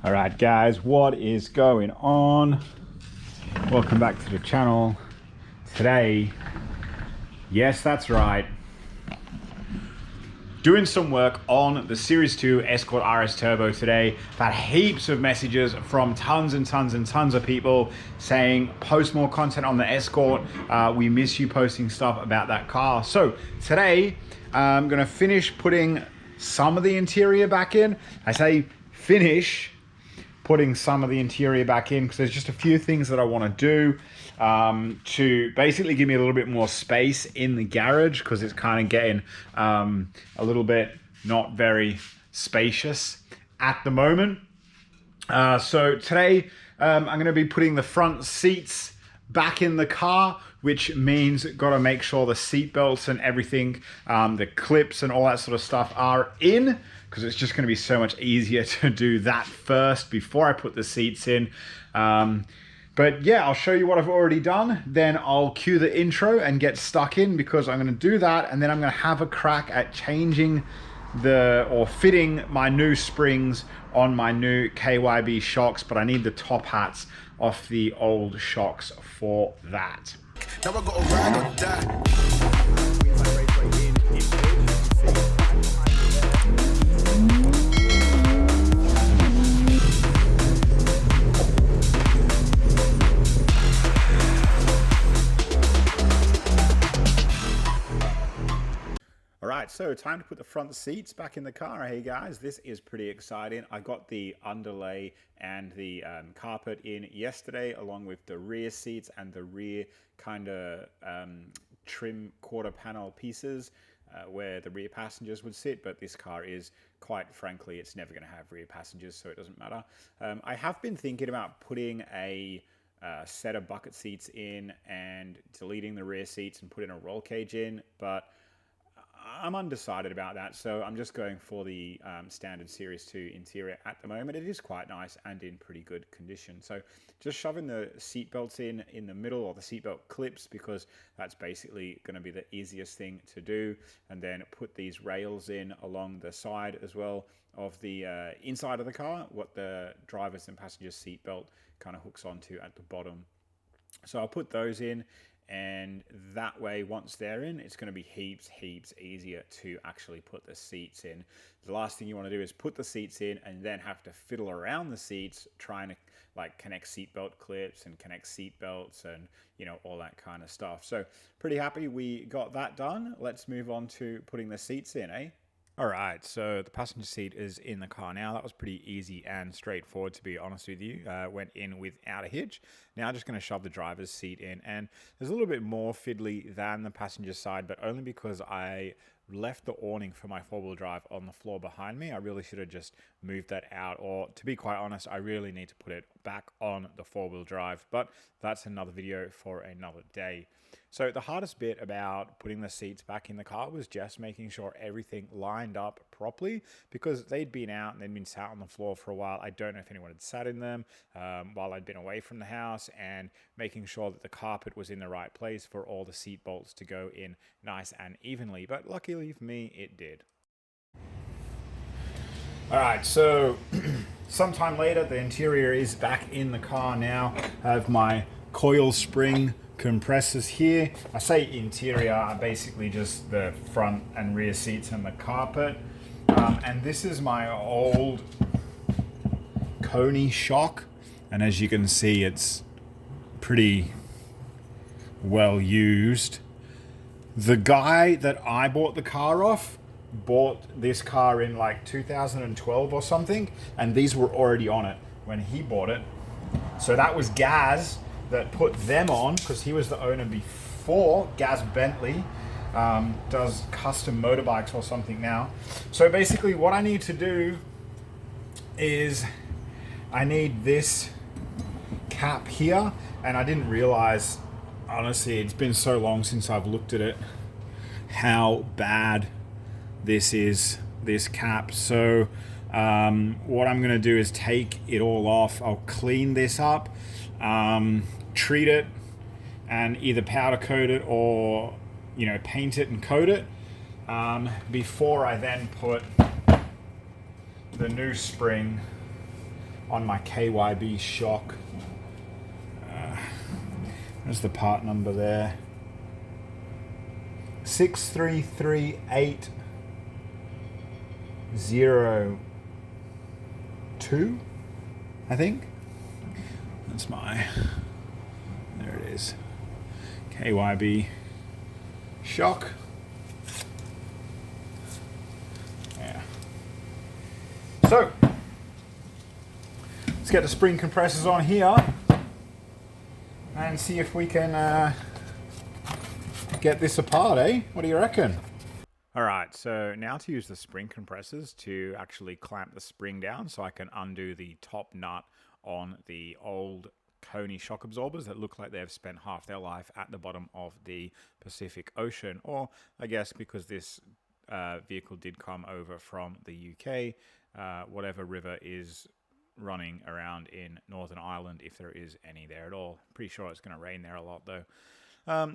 All right, guys, what is going on? Welcome back to the channel. Today, yes, that's right, doing some work on the Series 2 Escort RS Turbo today. I've had heaps of messages from tons and tons and tons of people saying, post more content on the Escort. We miss you posting stuff about that car. So today, I'm gonna finish putting some of the interior back in. I say finish putting some of the interior back in because there's just a few things that I want to do to basically give me a little bit more space in the garage, because it's kind of getting a little bit not very spacious at the moment. So today I'm going to be putting the front seats back in the car, which means got to make sure the seat belts and everything, the clips and all that sort of stuff are in, because it's just going to be so much easier to do that first before I put the seats in. But yeah, I'll show you what I've already done. Then I'll cue the intro and get stuck in, because I'm going to do that, and then I'm going to have a crack at changing or fitting my new springs on my new KYB shocks, but I need the top hats off the old shocks for that. Now I gotta ride or die. Alright, so time to put the front seats back in the car. Hey guys, this is pretty exciting. I got the underlay and the carpet in yesterday, along with the rear seats and the rear kind of trim quarter panel pieces where the rear passengers would sit. But this car is, quite frankly, it's never going to have rear passengers, so it doesn't matter. I have been thinking about putting a set of bucket seats in and deleting the rear seats and putting a roll cage in, but I'm undecided about that, so I'm just going for the standard Series 2 interior at the moment. It is quite nice and in pretty good condition. So just shoving the seat belts in the middle, or the seat belt clips, because that's basically going to be the easiest thing to do. And then put these rails in along the side as well of the inside of the car, what the driver's and passenger's seat belt kind of hooks onto at the bottom. So I'll put those in, and that way, once they're in, it's going to be heaps easier to actually put the seats in. The last thing you want to do is put the seats in and then have to fiddle around the seats trying to like connect seatbelt clips and connect seat belts and, you know, all that kind of stuff. So pretty happy we got that done. Let's move on to putting the seats in, eh? All right, so the passenger seat is in the car now. That was pretty easy and straightforward, to be honest with you. Went in without a hitch. Now just going to shove the driver's seat in, and there's a little bit more fiddly than the passenger side, but only because I left the awning for my four-wheel drive on the floor behind me. I really should have just moved that out, or to be quite honest, I really need to put it back on the four-wheel drive, but that's another video for another day. So the hardest bit about putting the seats back in the car was just making sure everything lined up properly, because they'd been out and they'd been sat on the floor for a while. I don't know if anyone had sat in them while I'd been away from the house, and making sure that the carpet was in the right place for all the seat bolts to go in nice and evenly. But luckily for me, it did. All right, so sometime later, the interior is back in the car now. I have my coil spring compressors here. I say interior, basically just the front and rear seats and the carpet. And this is my old Coney shock. And as you can see, it's pretty well used. The guy that I bought the car off bought this car in like 2012 or something, and these were already on it when he bought it. So that was Gaz that put them on, because he was the owner before. Gaz Bentley does custom motorbikes or something now. So basically what I need to do is I need this cap here, and I didn't realize, honestly, it's been so long since I've looked at it, how bad this is, this cap. So what I'm going to do is take it all off. I'll clean this up, treat it, and either powder coat it or, you know, paint it and coat it before I then put the new spring on my KYB shock. There's the part number there. 6338002, I think. That's my, there it is. KYB shock. Yeah. So, let's get the spring compressors on here and see if we can get this apart, eh? What do you reckon? Alright, so now to use the spring compressors to actually clamp the spring down so I can undo the top nut on the old Coney shock absorbers that look like they've spent half their life at the bottom of the Pacific Ocean. Or, I guess, because this vehicle did come over from the UK, whatever river is running around in Northern Ireland, if there is any there at all. Pretty sure it's going to rain there a lot, though.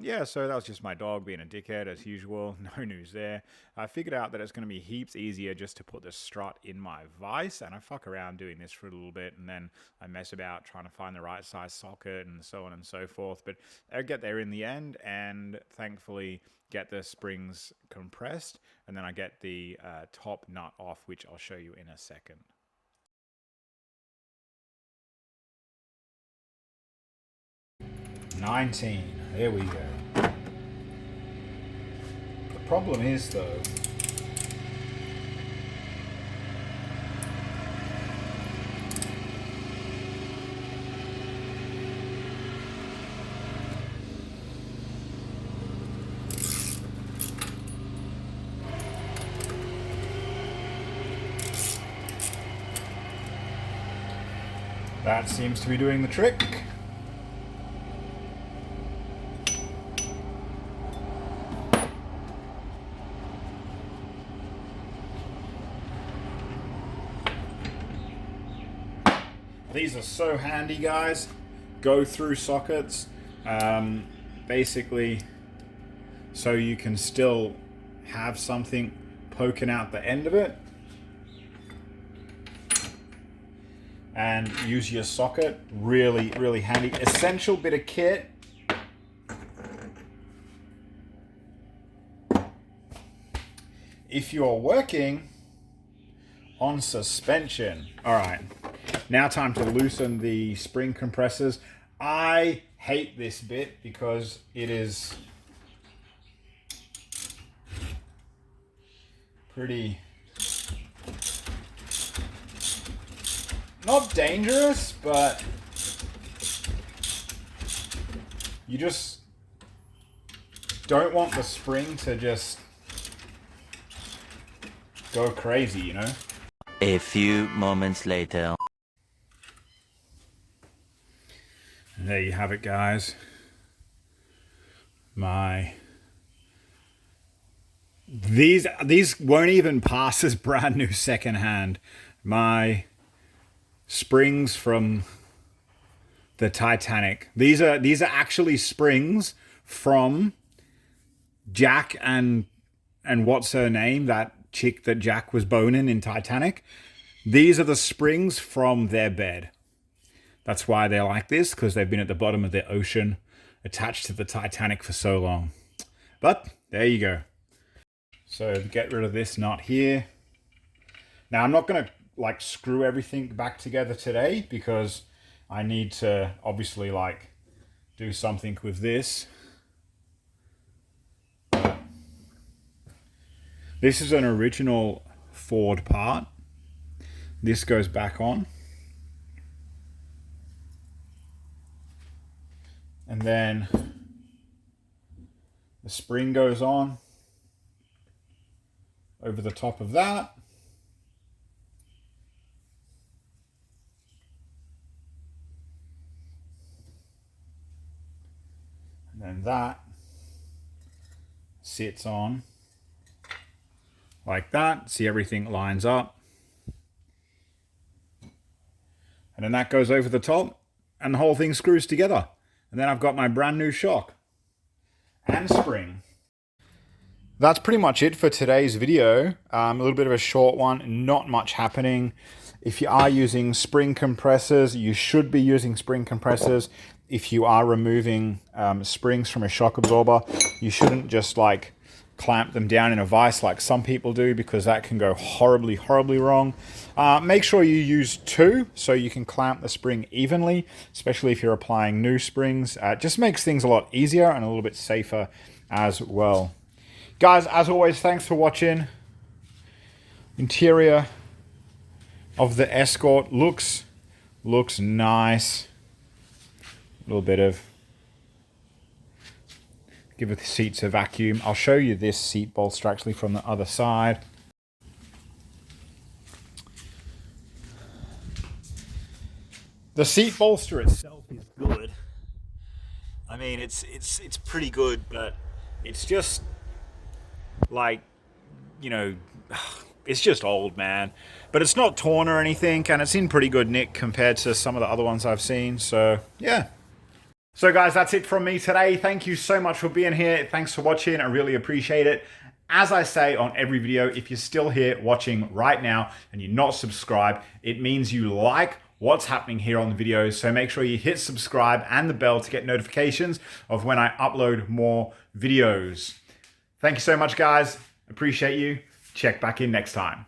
Yeah, so that was just my dog being a dickhead as usual. No news there. I figured out that it's going to be heaps easier just to put the strut in my vise, and I fuck around doing this for a little bit, and then I mess about trying to find the right size socket and so on and so forth. But I get there in the end, and thankfully get the springs compressed, and then I get the top nut off, which I'll show you in a second. 19. There we go. The problem is, though, that seems to be doing the trick. These are so handy, guys. Go through sockets, basically, so you can still have something poking out the end of it, and use your socket. Really, really handy. Essential bit of kit. If you're working on suspension. All right. Now time to loosen the spring compressors. I hate this bit because it is pretty, not dangerous, but you just don't want the spring to just go crazy, you know? A few moments later. And there you have it, guys. These won't even pass as brand new secondhand. My springs from the Titanic. These are actually springs from Jack and what's her name? That chick that Jack was boning in Titanic. These are the springs from their bed. That's why they're like this, because they've been at the bottom of the ocean, attached to the Titanic for so long. But there you go. So get rid of this nut here. Now I'm not going to like screw everything back together today, because I need to obviously like do something with this. This is an original Ford part. This goes back on. And then the spring goes on over the top of that. And then that sits on like that. See, everything lines up. And then that goes over the top and the whole thing screws together. And then I've got my brand new shock and spring. That's pretty much it for today's video. A little bit of a short one, not much happening. If you are using spring compressors, you should be using spring compressors. If you are removing springs from a shock absorber, you shouldn't just like clamp them down in a vise like some people do, because that can go horribly, horribly wrong. Make sure you use 2 so you can clamp the spring evenly, especially if you're applying new springs. It just makes things a lot easier and a little bit safer as well. Guys, as always, thanks for watching. Interior of the Escort looks nice. A little bit of, give the seats a vacuum. I'll show you this seat bolster actually from the other side. The seat bolster itself is good. I mean, it's pretty good, but it's just like, you know, it's just old, man. But it's not torn or anything, and it's in pretty good nick compared to some of the other ones I've seen. So yeah. So guys, that's it from me today. Thank you so much for being here. Thanks for watching. I really appreciate it. As I say on every video, if you're still here watching right now and you're not subscribed, it means you like what's happening here on the videos. So make sure you hit subscribe and the bell to get notifications of when I upload more videos. Thank you so much, guys. Appreciate you. Check back in next time.